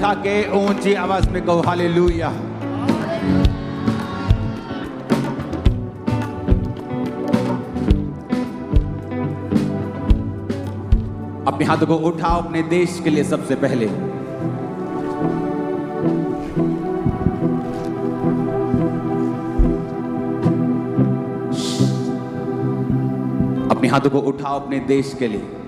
उठा के ऊंची आवाज में कहो हालेलुया। अपने हाथों को उठाओ अपने देश के लिए। सबसे पहले अपने हाथों को उठाओ अपने देश के लिए।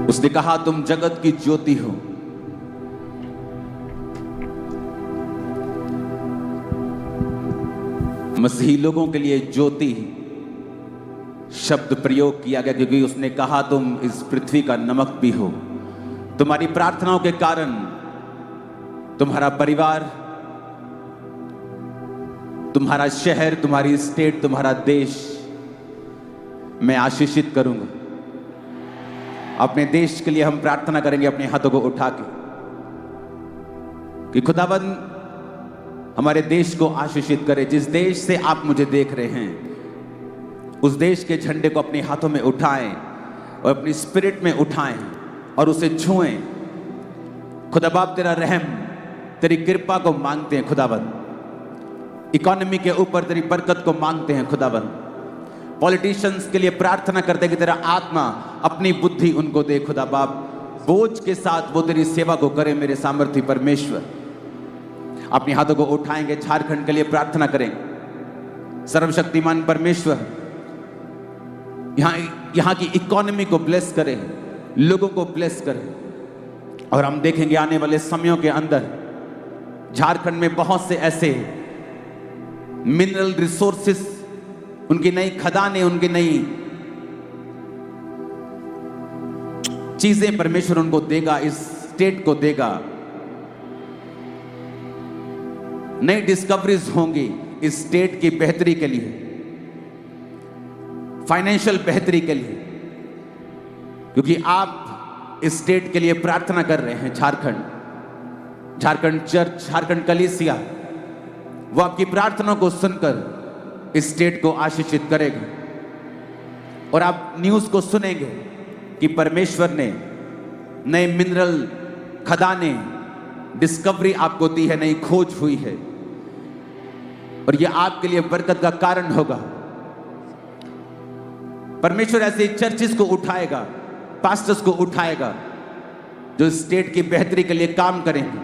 उसने कहा तुम जगत की ज्योति हो। मसीही लोगों के लिए ज्योति शब्द प्रयोग किया गया क्योंकि उसने कहा तुम इस पृथ्वी का नमक भी हो। तुम्हारी प्रार्थनाओं के कारण तुम्हारा परिवार, तुम्हारा शहर, तुम्हारी स्टेट, तुम्हारा देश मैं आशीषित करूंगा। अपने देश के लिए हम प्रार्थना करेंगे अपने हाथों को उठा के कि खुदाबंद हमारे देश को आशीषित करे। जिस देश से आप मुझे देख रहे हैं उस देश के झंडे को अपने हाथों में उठाएं और अपनी स्पिरिट में उठाएं और उसे छुएं। खुदा बाप तेरा रहम, तेरी कृपा को मांगते हैं खुदाबंद। इकोनॉमी के ऊपर तेरी बरकत को मांगते हैं खुदाबंद। पॉलिटिशियंस के लिए प्रार्थना करते हैं कि तेरा आत्मा अपनी बुद्धि उनको दे खुदा बाप। बोझ के साथ वो तेरी सेवा को करे मेरे सामर्थ्य परमेश्वर। अपने हाथों को उठाएंगे, झारखंड के लिए प्रार्थना करेंगे। सर्वशक्तिमान परमेश्वर यहां की इकोनॉमी को ब्लेस करे, लोगों को ब्लेस करे। और हम देखेंगे आने वाले समयों के अंदर झारखंड में बहुत से ऐसे मिनरल रिसोर्सेस, उनकी नई खदानें, उनकी नई चीजें परमेश्वर उनको देगा, इस स्टेट को देगा। नई डिस्कवरीज होंगी इस स्टेट की बेहतरी के लिए, फाइनेंशियल बेहतरी के लिए, क्योंकि आप इस स्टेट के लिए प्रार्थना कर रहे हैं। झारखंड चर्च, झारखंड कलीसिया वो आपकी प्रार्थना को सुनकर इस स्टेट को आशीषित करेगा। और आप न्यूज को सुनेंगे कि परमेश्वर ने नए मिनरल खदानें, डिस्कवरी आपको दी है, नई खोज हुई है और यह आपके लिए बरकत का कारण होगा। परमेश्वर ऐसे चर्चेस को उठाएगा, पास्टर्स को उठाएगा जो स्टेट की बेहतरी के लिए काम करेंगे।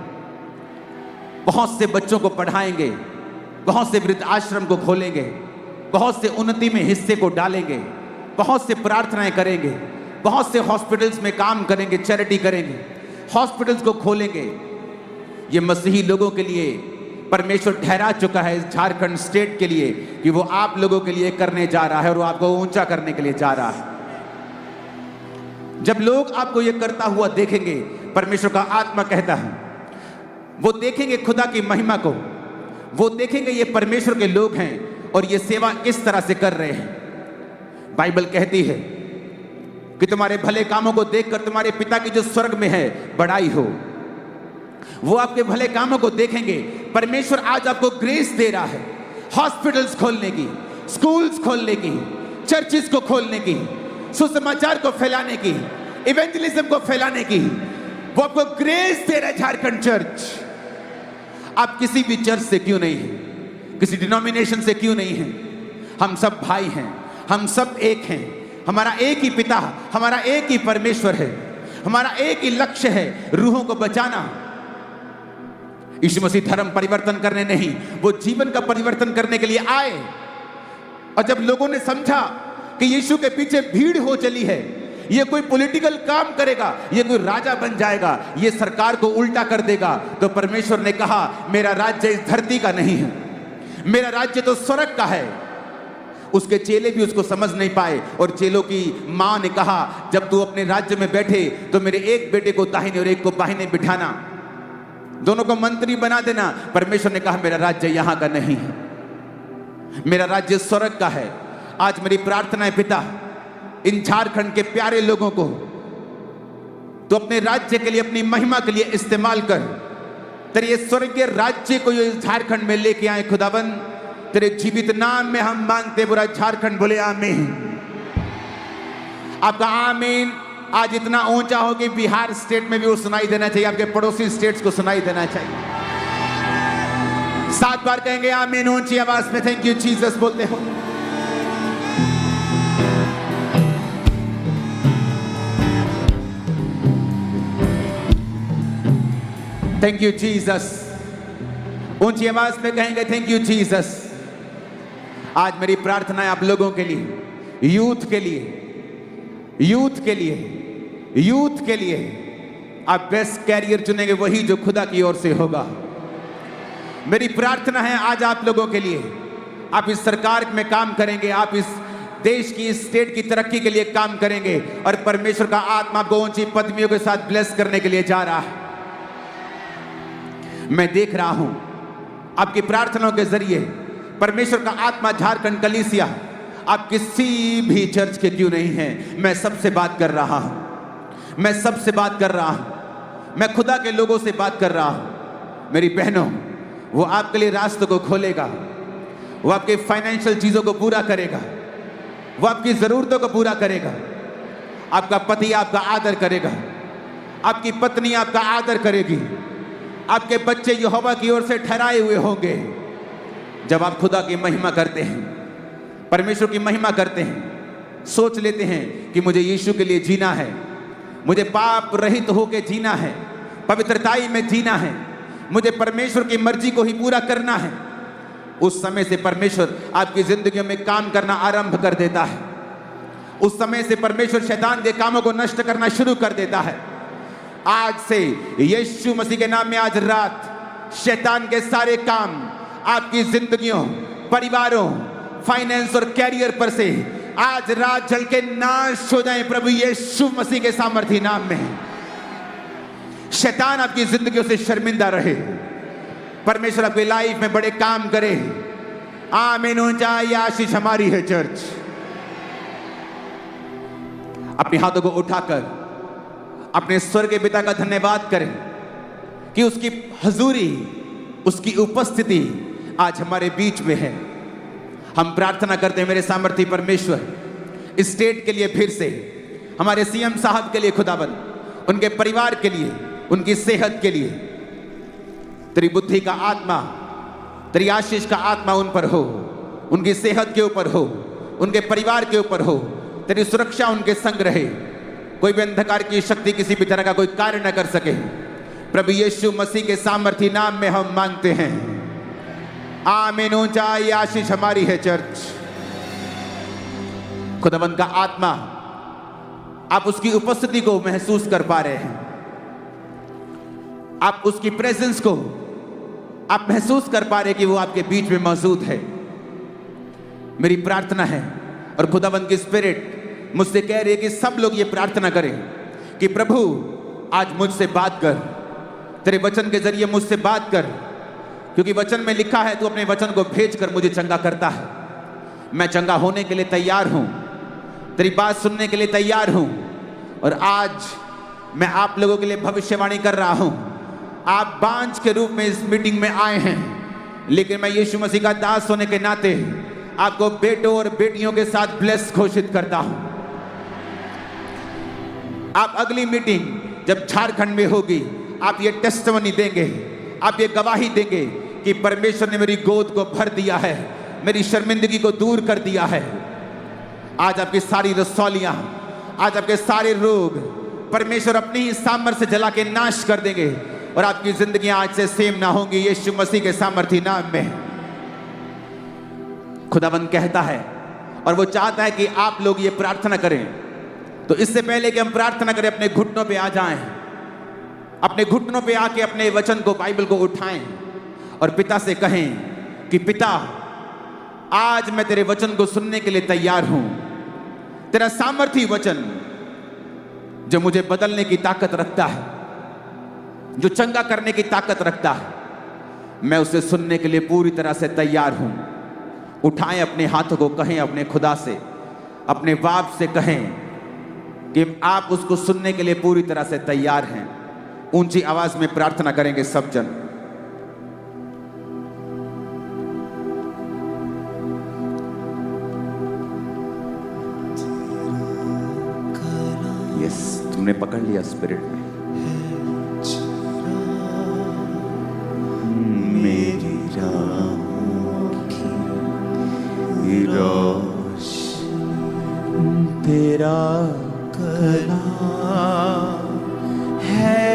बहुत से बच्चों को पढ़ाएंगे, बहुत से वृद्ध आश्रम को खोलेंगे, बहुत से उन्नति में हिस्से को डालेंगे, बहुत से प्रार्थनाएं करेंगे, बहुत से हॉस्पिटल्स में काम करेंगे, चैरिटी करेंगे, हॉस्पिटल्स को खोलेंगे। ये मसीही लोगों के लिए परमेश्वर ठहरा चुका है इस झारखंड स्टेट के लिए कि वो आप लोगों के लिए करने जा रहा है और वो आपको ऊंचा करने के लिए जा रहा है। जब लोग आपको ये करता हुआ देखेंगे, परमेश्वर का आत्मा कहता है वो देखेंगे खुदा की महिमा को, वो देखेंगे ये परमेश्वर के लोग हैं और ये सेवा किस तरह से कर रहे हैं। बाइबल कहती है कि तुम्हारे भले कामों को देखकर तुम्हारे पिता की जो स्वर्ग में है बड़ाई हो। वो आपके भले कामों को देखेंगे। परमेश्वर आज आपको ग्रेस दे रहा है हॉस्पिटल्स खोलने की, स्कूल्स खोलने की, चर्चिस को खोलने की, सुसमाचार को फैलाने की, इवेंजलिज्म को फैलाने की। वो आपको ग्रेस दे रहा है झारखंड चर्च। आप किसी भी चर्च से क्यों नहीं हैं, किसी डिनोमिनेशन से क्यों नहीं हैं, हम सब भाई हैं, हम सब एक हैं। हमारा एक ही पिता, हमारा एक ही परमेश्वर है, हमारा एक ही लक्ष्य है, रूहों को बचाना। यीशु मसीह धर्म परिवर्तन करने नहीं, वो जीवन का परिवर्तन करने के लिए आए। और जब लोगों ने समझा कि यीशु के पीछे भीड़ हो चली है, ये कोई पॉलिटिकल काम करेगा, ये कोई राजा बन जाएगा, ये सरकार को उल्टा कर देगा, तो परमेश्वर ने कहा मेरा राज्य इस धरती का नहीं है, मेरा राज्य तो स्वर्ग का है। उसके चेले भी उसको समझ नहीं पाए और चेलों की मां ने कहा जब तू अपने राज्य में बैठे तो मेरे एक बेटे को दाहिने और एक को बाहिने बिठाना, दोनों को मंत्री बना देना। परमेश्वर ने कहा मेरा राज्य यहां का नहीं है, मेरा राज्य स्वर्ग का है। आज मेरी प्रार्थना है पिता, इन झारखंड के प्यारे लोगों को तो अपने राज्य के लिए, अपनी महिमा के लिए इस्तेमाल कर। तेरे ये स्वर्गीय राज्य को ये झारखंड में लेके आए खुदाबंद। तेरे जीवित नाम में हम मांगते, बुरा झारखंड बोले आमीन। आपका आमीन आज इतना ऊंचा हो कि बिहार स्टेट में भी वो सुनाई देना चाहिए, आपके पड़ोसी स्टेट्स को सुनाई देना चाहिए। 7 बार कहेंगे आमीन ऊंची आवाज में। थैंक यू जीसस बोलते हो। Thank you Jesus. ऊंची आवाज में कहेंगे थैंक यू जीसस। आज मेरी प्रार्थना है आप लोगों के लिए, यूथ के लिए, यूथ के लिए, यूथ के लिए आप बेस्ट कैरियर चुनेंगे, वही जो खुदा की ओर से होगा। मेरी प्रार्थना है आज आप लोगों के लिए, आप इस सरकार में काम करेंगे, आप इस देश की, इस स्टेट की तरक्की के लिए काम करेंगे और परमेश्वर का आत्मा आपको ऊंची पदवियों के साथ ब्लेस करने के लिए जा रहा है। मैं देख रहा हूं आपकी प्रार्थनाओं के जरिए परमेश्वर का आत्मा झारखंड कलीसिया, आप किसी भी चर्च के क्यों नहीं हैं, मैं सबसे बात कर रहा हूं, मैं सबसे बात कर रहा हूं, मैं खुदा के लोगों से बात कर रहा हूं। मेरी बहनों, वो आपके लिए रास्तों को खोलेगा, वो आपके फाइनेंशियल चीजों को पूरा करेगा, वो आपकी जरूरतों को पूरा करेगा। आपका पति आपका आदर करेगा, आपकी पत्नी आपका आदर करेगी, आपके बच्चे यहोवा की ओर से ठहराए हुए होंगे। जब आप खुदा की महिमा करते हैं, परमेश्वर की महिमा करते हैं, सोच लेते हैं कि मुझे यीशु के लिए जीना है, मुझे पाप रहित होकर जीना है, पवित्रताई में जीना है, मुझे परमेश्वर की मर्जी को ही पूरा करना है, उस समय से परमेश्वर आपकी जिंदगियों में काम करना आरंभ कर देता है। उस समय से परमेश्वर शैतान के कामों को नष्ट करना शुरू कर देता है। आज से यीशु मसीह के नाम में आज रात शैतान के सारे काम आपकी जिंदगियों, परिवारों, फाइनेंस और कैरियर पर से आज रात जल के नाश हो जाएं प्रभु यीशु मसीह के सामर्थी नाम में। शैतान आपकी जिंदगियों से शर्मिंदा रहे, परमेश्वर आपकी लाइफ में बड़े काम करे। आमीन। ऊंचा ये आशीष हमारी है चर्च। अपने हाथों को उठाकर अपने स्वर्ग के पिता का धन्यवाद करें कि उसकी हजूरी, उसकी उपस्थिति आज हमारे बीच में है। हम प्रार्थना करते हैं मेरे सामर्थी परमेश्वर, इस स्टेट के लिए फिर से, हमारे सीएम साहब के लिए खुदाबंद, उनके परिवार के लिए, उनकी सेहत के लिए तेरी बुद्धि का आत्मा, तेरी आशीष का आत्मा उन पर हो, उनकी सेहत के ऊपर हो, उनके परिवार के ऊपर हो, तेरी सुरक्षा उनके संग रहे। कोई भी अंधकार की शक्ति किसी भी तरह का कोई कार्य न कर सके। प्रभु यीशु मसीह के सामर्थी नाम में हम मांगते हैं। आमीन। ऊंचा ये आशीष हमारी है चर्च। खुदावंद का आत्मा, आप उसकी उपस्थिति को महसूस कर पा रहे हैं, आप उसकी प्रेजेंस को आप महसूस कर पा रहे हैं कि वो आपके बीच में मौजूद है। मेरी प्रार्थना है और खुदावंद की स्पिरिट मुझसे कह रही है कि सब लोग ये प्रार्थना करें कि प्रभु आज मुझसे बात कर, तेरे वचन के जरिए मुझसे बात कर, क्योंकि वचन में लिखा है तू अपने वचन को भेजकर मुझे चंगा करता है। मैं चंगा होने के लिए तैयार हूं, तेरी बात सुनने के लिए तैयार हूं। और आज मैं आप लोगों के लिए भविष्यवाणी कर रहा हूं। आप बांझ के रूप में इस मीटिंग में आए हैं, लेकिन मैं यीशु मसीह का दास होने के नाते आपको बेटों और बेटियों के साथ ब्लेस घोषित करता हूं। आप अगली मीटिंग जब झारखंड में होगी, आप ये टेस्टिमनी देंगे, आप ये गवाही देंगे कि परमेश्वर ने मेरी गोद को भर दिया है, मेरी शर्मिंदगी को दूर कर दिया है। आज आपकी सारी रसौलियां, आज आपके सारे रोग परमेश्वर अपनी ही सामर्थ्य से जला के नाश कर देंगे और आपकी जिंदगियां आज से सेम ना होंगी यीशु मसीह के सामर्थी नाम में। खुदावंद कहता है और वो चाहता है कि आप लोग ये प्रार्थना करें। तो इससे पहले कि हम प्रार्थना करें, अपने घुटनों पे आ जाएं, अपने घुटनों पे आके अपने वचन को, बाइबल को उठाएं और पिता से कहें कि पिता, आज मैं तेरे वचन को सुनने के लिए तैयार हूं। तेरा सामर्थी वचन जो मुझे बदलने की ताकत रखता है, जो चंगा करने की ताकत रखता है, मैं उसे सुनने के लिए पूरी तरह से तैयार हूं। उठाएं अपने हाथों को, कहें अपने खुदा से, अपने बाप से कहें कि आप उसको सुनने के लिए पूरी तरह से तैयार हैं। ऊंची आवाज में प्रार्थना करेंगे सब जन। यस, तुमने पकड़ लिया स्पिरिट में। मेरी राहों की रोशनी तेरा कलाम है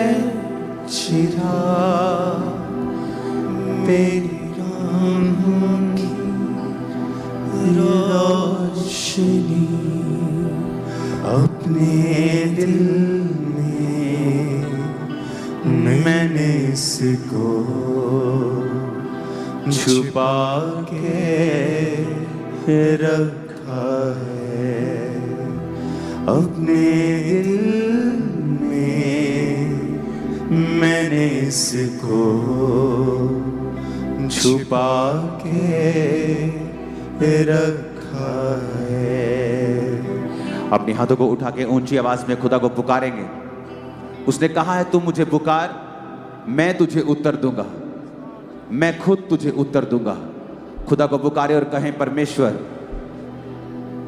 चिराग, तेरी राहों की रोशनी अपने दिल में मैंने इसको छुपा के रखा है, अपने दिल में मैंने इसको छुपा के रखा है। अपने हाथों को उठा के ऊंची आवाज में खुदा को पुकारेंगे। उसने कहा है तू मुझे पुकार, मैं तुझे उत्तर दूंगा, मैं खुद तुझे उत्तर दूंगा। खुदा को पुकारे और कहें परमेश्वर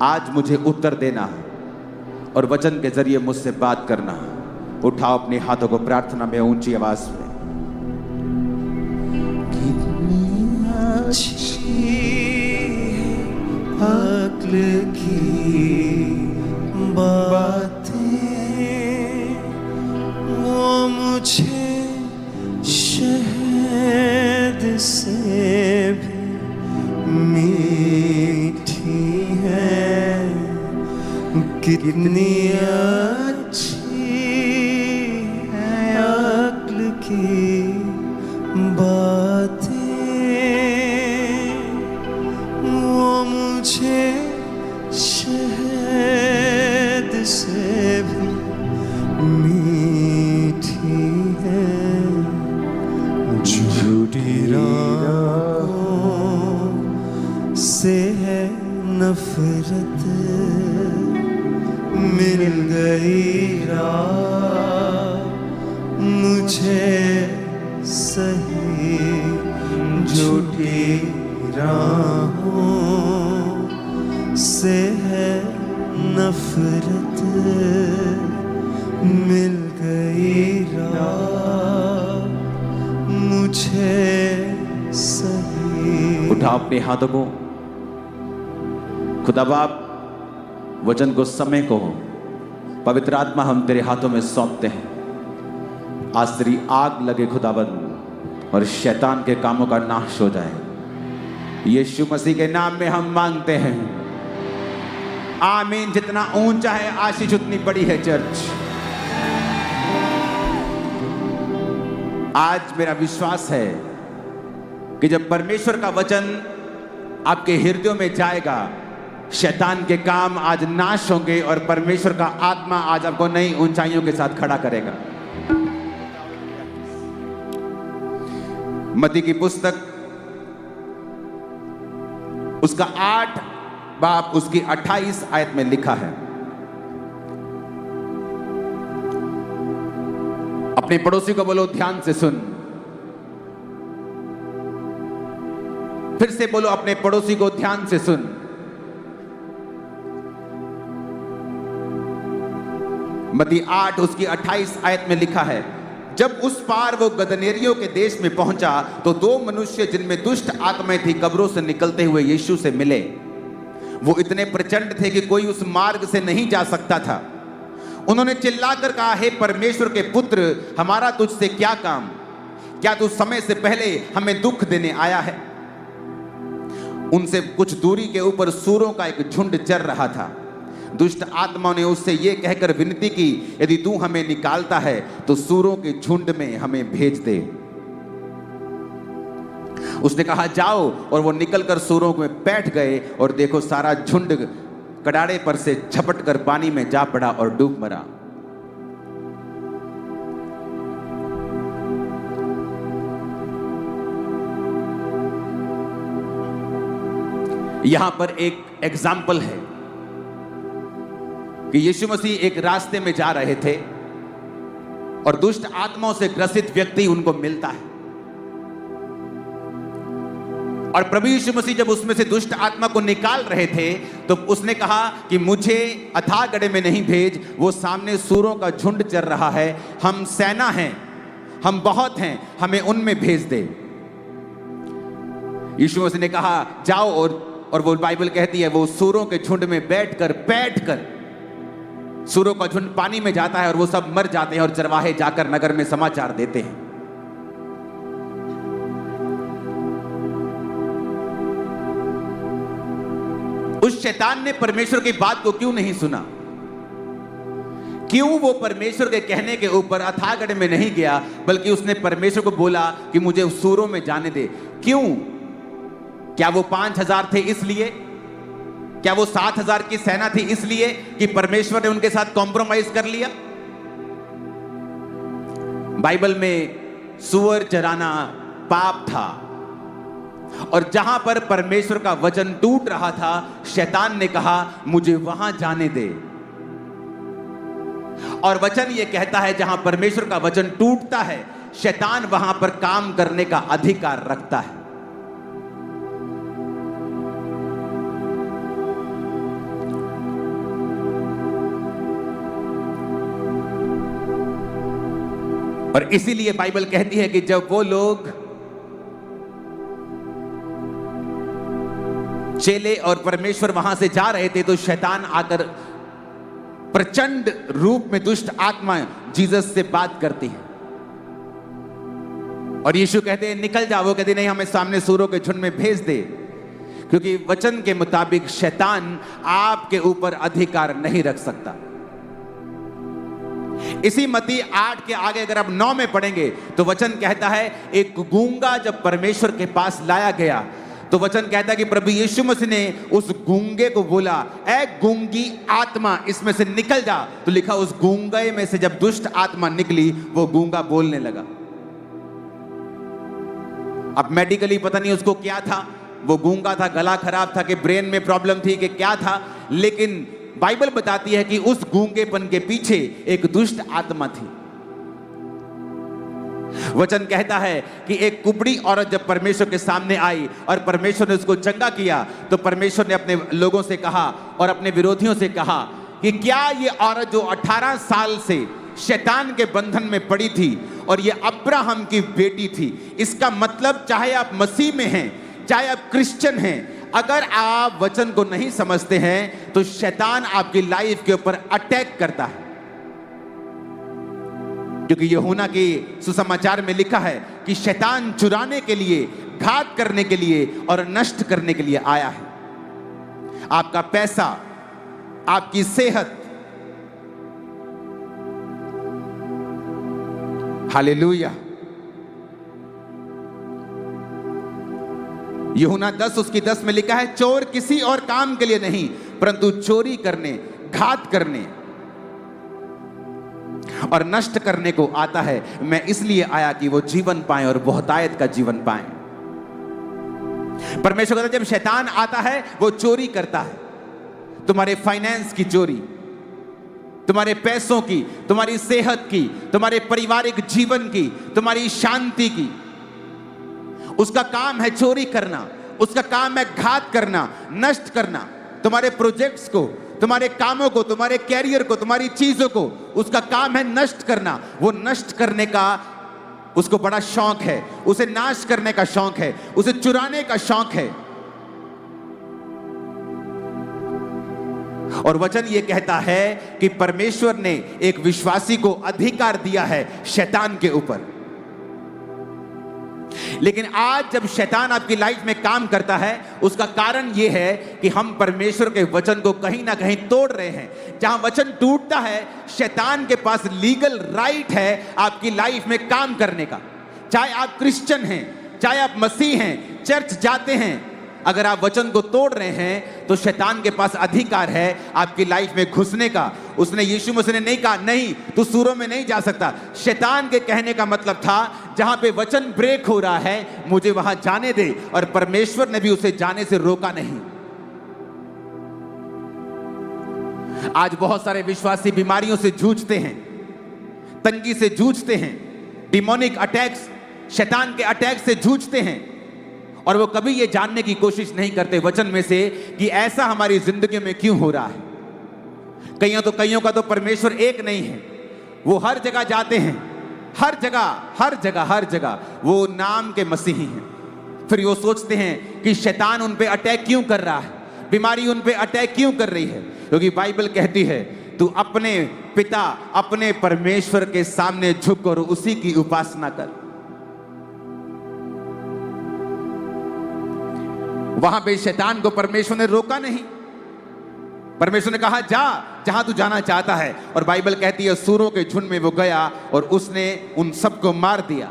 आज मुझे उत्तर देना और वचन के जरिए मुझसे बात करना। उठाओ अपने हाथों को प्रार्थना में ऊंची आवाज में। कितनी अच्छी अक्ल की बातें वो मुझे शहद से भी मीठी है, कितनी अच्छी है अक्ल की बातें वो मुझे शहद से भी मीठी है, झूठी राहों से है नफरत, मिल गई राह मुझे सही, झूठी राहों से है नफरत, मिल गई राह मुझे सही। उठा अपने हाथों को। खुदा बाप वचन को, समय को, पवित्र आत्मा हम तेरे हाथों में सौंपते हैं। आज तेरी आग लगे खुदाबंद और शैतान के कामों का नाश हो जाए। यीशु मसीह के नाम में हम मांगते हैं, आमीन। जितना ऊंचा है आशीष उतनी बड़ी है चर्च। आज मेरा विश्वास है कि जब परमेश्वर का वचन आपके हृदयों में जाएगा, शैतान के काम आज नाश होंगे और परमेश्वर का आत्मा आज आपको नई ऊंचाइयों के साथ खड़ा करेगा। मत्ती की पुस्तक उसका 8 बाब उसकी 28 आयत में लिखा है, अपने पड़ोसी को बोलो ध्यान से सुन। फिर से बोलो अपने पड़ोसी को ध्यान से सुन। मत्ती 8 उसकी 28 आयत में लिखा है, जब उस पार वो गदनेरियों के देश में पहुंचा तो 2 मनुष्य जिनमें दुष्ट आत्माएं थी कब्रों से निकलते हुए यीशु से मिले। वो इतने प्रचंड थे कि कोई उस मार्ग से नहीं जा सकता था। उन्होंने चिल्लाकर कहा, हे परमेश्वर के पुत्र, हमारा तुझसे क्या काम? क्या तू समय से पहले हमें दुख देने आया है? उनसे कुछ दूरी के ऊपर सूरों का एक झुंड चर रहा था। दुष्ट आत्माओं ने उससे ये कहकर विनती की, यदि तू हमें निकालता है तो सूरों के झुंड में हमें भेज दे। उसने कहा जाओ, और वो निकलकर सूरों में बैठ गए और देखो सारा झुंड कड़ाड़े पर से झपटकर पानी में जा पड़ा और डूब मरा। यहां पर एक एग्जाम्पल है कि यीशु मसीह एक रास्ते में जा रहे थे और दुष्ट आत्माओं से ग्रसित व्यक्ति उनको मिलता है। और प्रभु यीशु मसीह जब उसमें से दुष्ट आत्मा को निकाल रहे थे तो उसने कहा कि मुझे अथाह गड्ढे में नहीं भेज, वो सामने सूरों का झुंड चल रहा है, हम सेना हैं, हम बहुत हैं, हमें उनमें भेज दे। यीशु मसीह ने कहा जाओ, और वो बाइबल कहती है वो सूरों के झुंड में बैठकर सूरों का झुंड पानी में जाता है और वो सब मर जाते हैं और चरवाहे जाकर नगर में समाचार देते हैं। उस शैतान ने परमेश्वर की बात को क्यों नहीं सुना? क्यों वो परमेश्वर के कहने के ऊपर अथाह गड्ढे में नहीं गया, बल्कि उसने परमेश्वर को बोला कि मुझे सूरों में जाने दे? क्यों? क्या वो 5,000 थे इसलिए? क्या वो 7,000 की सेना थी इसलिए कि परमेश्वर ने उनके साथ कॉम्प्रोमाइज कर लिया? बाइबल में सूअर चराना पाप था, और जहां पर परमेश्वर का वचन टूट रहा था, शैतान ने कहा मुझे वहां जाने दे। और वचन ये कहता है जहां परमेश्वर का वचन टूटता है, शैतान वहां पर काम करने का अधिकार रखता है। और इसीलिए बाइबल कहती है कि जब वो लोग चेले और परमेश्वर वहां से जा रहे थे तो शैतान आकर प्रचंड रूप में दुष्ट आत्मा जीसस से बात करती है, और यीशु कहते हैं निकल जाओ। वो कहते नहीं, हमें सामने सूरों के झुंड में भेज दे, क्योंकि वचन के मुताबिक शैतान आपके ऊपर अधिकार नहीं रख सकता। इसी मत्ती 8 के आगे अगर आप 9 में पढ़ेंगे तो वचन कहता है एक गूंगा जब परमेश्वर के पास लाया गया तो वचन कहता है कि प्रभु यीशु मसीह ने उस गूंगे को बोला ए गूंगी आत्मा इसमें से निकल जा। तो लिखा उस गूंगे में से जब दुष्ट आत्मा निकली वो गूंगा बोलने लगा। अब मेडिकली पता नहीं उसको क्या था, वो गूंगा था, गला खराब था कि ब्रेन में प्रॉब्लम थी कि क्या था, लेकिन बाइबल बताती है कि उस गूंगेपन के पीछे एक दुष्ट आत्मा थी। वचन कहता है कि एक कुबड़ी औरत जब परमेश्वर के सामने आई और परमेश्वर ने उसको चंगा किया तो परमेश्वर ने अपने लोगों से कहा और अपने विरोधियों से कहा कि क्या ये औरत जो 18 साल से शैतान के बंधन में पड़ी थी और ये अब्राहम की बेटी थी, इसका मतलब चाहे आप मसीह में हैं, चाहे आप क्रिश्चियन हैं, अगर आप वचन को नहीं समझते हैं तो शैतान आपकी लाइफ के ऊपर अटैक करता है। क्योंकि यूहन्ना के सुसमाचार में लिखा है कि शैतान चुराने के लिए, घात करने के लिए और नष्ट करने के लिए आया है। आपका पैसा, आपकी सेहत, हालेलुया। यूहन्ना 10 उसकी 10 में लिखा है चोर किसी और काम के लिए नहीं परंतु चोरी करने, घात करने और नष्ट करने को आता है। मैं इसलिए आया कि वो जीवन पाएं और बहुतायत का जीवन पाएं। परमेश्वर कहता है जब शैतान आता है वो चोरी करता है, तुम्हारे फाइनेंस की चोरी, तुम्हारे पैसों की, तुम्हारी सेहत की, तुम्हारे पारिवारिक जीवन की, तुम्हारी शांति की। उसका काम है चोरी करना, उसका काम है घात करना, नष्ट करना, तुम्हारे प्रोजेक्ट्स को, तुम्हारे कामों को, तुम्हारे कैरियर को, तुम्हारी चीजों को, उसका काम है नष्ट करना। वो नष्ट करने का उसको बड़ा शौक है, उसे नाश करने का शौक है, उसे चुराने का शौक है। और वचन ये कहता है कि परमेश्वर ने एक विश्वासी को अधिकार दिया है शैतान के ऊपर। लेकिन आज जब शैतान आपकी लाइफ में काम करता है उसका कारण यह है कि हम परमेश्वर के वचन को कहीं ना कहीं तोड़ रहे हैं। जहां वचन टूटता है शैतान के पास लीगल राइट है आपकी लाइफ में काम करने का। चाहे आप क्रिश्चियन हैं, चाहे आप मसीह हैं, चर्च जाते हैं, अगर आप वचन को तोड़ रहे हैं तो शैतान के पास अधिकार है आपकी लाइफ में घुसने का। उसने यीशु मसीह ने नहीं कहा नहीं तू सूरों में नहीं जा सकता। शैतान के कहने का मतलब था जहां पे वचन ब्रेक हो रहा है मुझे वहां जाने दे, और परमेश्वर ने भी उसे जाने से रोका नहीं। आज बहुत सारे विश्वासी बीमारियों से जूझते हैं, तंगी से जूझते हैं, डिमोनिक अटैक्स, शैतान के अटैक से जूझते हैं, और वो कभी ये जानने की कोशिश नहीं करते वचन में से कि ऐसा हमारी जिंदगी में क्यों हो रहा है। कईयों का तो परमेश्वर एक नहीं है, वो हर जगह जाते हैं, हर जगह वो नाम के मसीही हैं। फिर वो सोचते हैं कि शैतान उन पे अटैक क्यों कर रहा है, बीमारी उन पे अटैक क्यों कर रही है, क्योंकि बाइबल कहती है तू अपने पिता अपने परमेश्वर के सामने झुक और उसी की उपासना कर। वहां पे शैतान को परमेश्वर ने रोका नहीं, परमेश्वर ने कहा जा जहां तू जाना चाहता है। और बाइबल कहती है सूरों के झुंड में वो गया और उसने उन सबको मार दिया।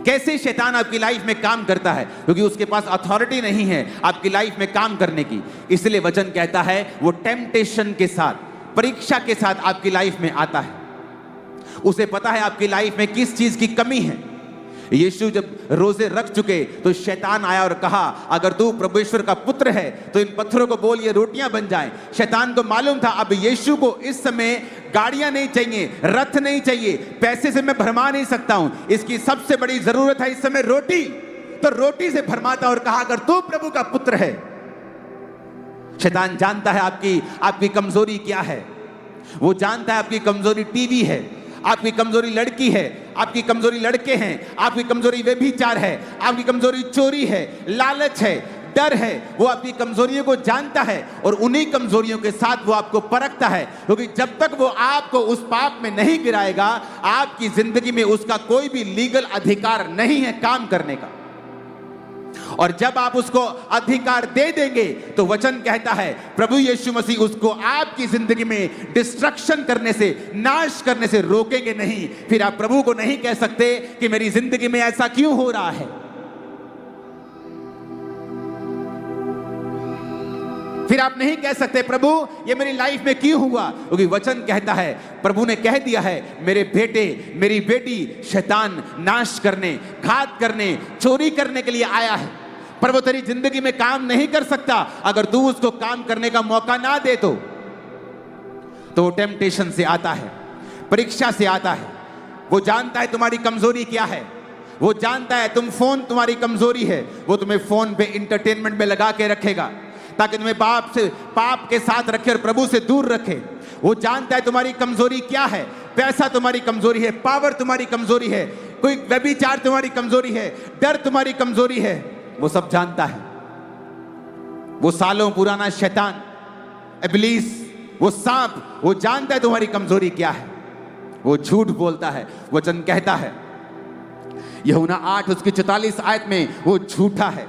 कैसे शैतान आपकी लाइफ में काम करता है, क्योंकि उसके पास अथॉरिटी नहीं है आपकी लाइफ में काम करने की। इसलिए वचन कहता है वो टेम्पटेशन के साथ, परीक्षा के साथ आपकी लाइफ में आता है। उसे पता है आपकी लाइफ में किस चीज की कमी है। यीशु जब रोजे रख चुके तो शैतान आया और कहा अगर तू परमेश्वर का पुत्र है तो इन पत्थरों को बोल ये रोटियां बन जाएं। शैतान को मालूम था अब यीशु को इस समय गाड़ियां नहीं चाहिए, रथ नहीं चाहिए, पैसे से मैं भरमा नहीं सकता हूं, इसकी सबसे बड़ी जरूरत है इस समय रोटी। तो रोटी से भरमाता और कहा अगर तू प्रभु का पुत्र है। शैतान जानता है आपकी कमजोरी क्या है। वो जानता है आपकी कमजोरी टीवी है, आपकी कमजोरी लड़की है, आपकी कमजोरी लड़के हैं, आपकी कमजोरी व्यभिचार है, आपकी कमजोरी चोरी है, लालच है, डर है। वो आपकी कमजोरियों को जानता है और उन्हीं कमजोरियों के साथ वो आपको परखता है, क्योंकि जब तक वो आपको उस पाप में नहीं गिराएगा आपकी जिंदगी में उसका कोई भी लीगल अधिकार नहीं है काम करने का। और जब आप उसको अधिकार दे देंगे तो वचन कहता है प्रभु यीशु मसीह उसको आपकी जिंदगी में डिस्ट्रक्शन करने से, नाश करने से रोकेंगे नहीं। फिर आप प्रभु को नहीं कह सकते कि मेरी जिंदगी में ऐसा क्यों हो रहा है। फिर आप नहीं कह सकते प्रभु ये मेरी लाइफ में क्यों हुआ, क्योंकि वचन कहता है, प्रभु ने कह दिया है मेरे बेटे मेरी बेटी शैतान नाश करने, घात करने, चोरी करने के लिए आया है, पर वो तेरी जिंदगी में काम नहीं कर सकता अगर तू उसको काम करने का मौका ना दे। तो वो टेम्पटेशन से आता है, परीक्षा से आता है। वो जानता है तुम्हारी कमजोरी क्या है, वो जानता है फोन तुम्हारी कमजोरी है, वो तुम्हें फोन पे इंटरटेनमेंट में लगा के रखेगा ताकि तुम्हें पाप के साथ रखे और प्रभु से दूर रखे। वो जानता है तुम्हारी कमजोरी क्या है, पैसा तुम्हारी कमजोरी है, पावर तुम्हारी कमजोरी है, कोई व्यभिचार तुम्हारी कमजोरी है, डर तुम्हारी कमजोरी है, वो सब जानता है। वो सालों पुराना शैतान इब्लीस, वो सांप, वो जानता है तुम्हारी कमजोरी क्या है। वो झूठ बोलता है। वचन कहता है यूहन्ना 8 उसकी 44 आयत में वो झूठा है।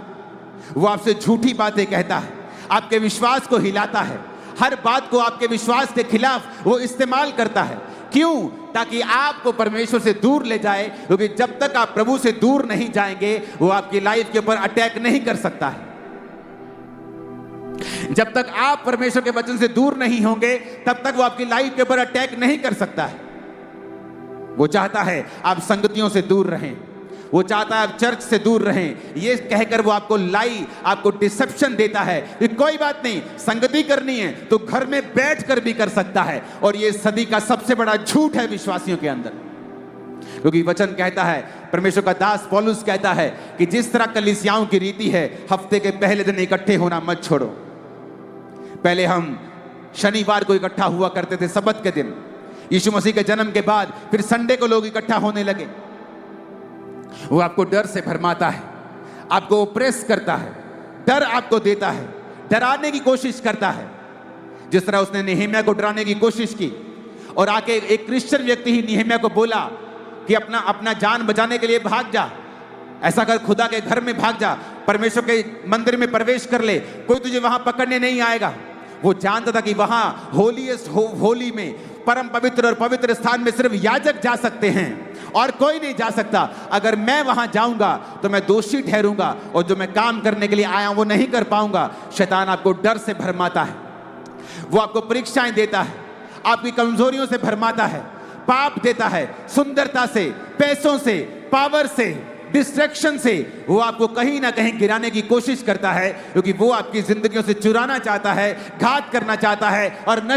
वो आपसे झूठी बातें कहता है, आपके विश्वास को हिलाता है, हर बात को आपके विश्वास के खिलाफ वो इस्तेमाल करता है। क्यों? ताकि आपको परमेश्वर से दूर ले जाए, क्योंकि जब तक आप प्रभु से दूर नहीं जाएंगे वो आपकी लाइफ के ऊपर अटैक नहीं कर सकता है। जब तक आप परमेश्वर के वचन से दूर नहीं होंगे तब तक वो आपकी लाइफ के ऊपर अटैक नहीं कर सकता है। वो चाहता है आप संगतियों से दूर रहें, वो चाहता है आप चर्च से दूर रहें। ये कहकर वो आपको डिसेप्शन देता है कि कोई बात नहीं, संगति करनी है तो घर में बैठकर भी कर सकता है। और ये सदी का सबसे बड़ा झूठ है विश्वासियों के अंदर, क्योंकि वचन कहता है, परमेश्वर का दास पौलुस कहता है कि जिस तरह कलीसियाओं की रीति है हफ्ते के पहले दिन इकट्ठे होना मत छोड़ो। पहले हम शनिवार को इकट्ठा हुआ करते थे, सब्त के दिन। यीशु मसीह के जन्म के बाद फिर संडे को लोग इकट्ठा होने लगे। वो आपको डर से भरमाता है, आपको ओप्रेस करता है, डर आपको देता है, डराने की कोशिश करता है। जिस तरह उसने नेहेमिया को डराने की कोशिश की और आके एक क्रिश्चियन व्यक्ति ही नेहेमिया को बोला कि अपना जान बचाने के लिए भाग जा, ऐसा कर, खुदा के घर में भाग जा, परमेश्वर के मंदिर में प्रवेश कर ले, कोई तुझे वहां पकड़ने नहीं आएगा। वो जानता था कि वहां होली में, परम पवित्र और पवित्र स्थान में सिर्फ याजक जा सकते हैं और कोई नहीं जा सकता। अगर मैं वहां जाऊंगा तो मैं दोषी ठहरूंगा और जो मैं काम करने के लिए आया हूं वो नहीं कर पाऊंगा। शैतान आपको डर से भरमाता है, वो आपको परीक्षाएं देता है, आपकी कमजोरियों से भरमाता है, पाप देता है, सुंदरता से, पैसों से, पावर से, डिस्ट्रैक्शन से वो आपको कहीं ना कहीं गिराने की कोशिश करता है, क्योंकि वो आपकी जिंदगियों से चुराना चाहता है, घात करना चाहता है और